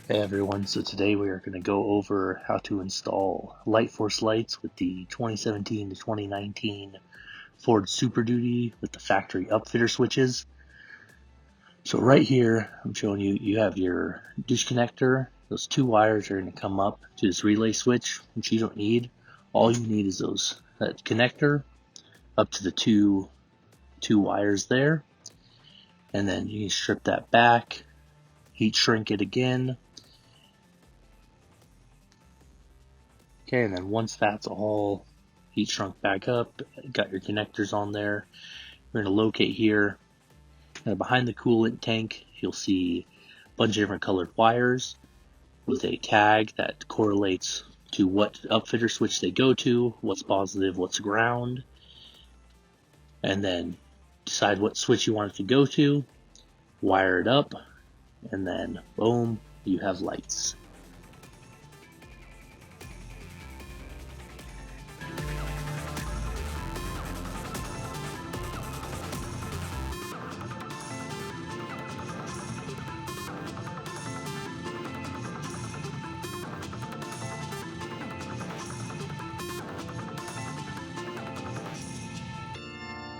Hey everyone, so today we are going to go over how to install Lightforce Lights with the 2017 to 2019 Ford Super Duty with the factory upfitter switches. So right here, I'm showing you have your dish connector. Those two wires are going to come up to this relay switch, which you don't need. All you need is that connector up to the two wires there. And then you can strip that back, heat shrink it again. Okay, and then once that's all heat shrunk back up, got your connectors on there, we're going to locate here. Behind the coolant tank, you'll see a bunch of different colored wires with a tag that correlates to what upfitter switch they go to, what's positive, what's ground, and then decide what switch you want it to go to, wire it up, and then boom, you have lights.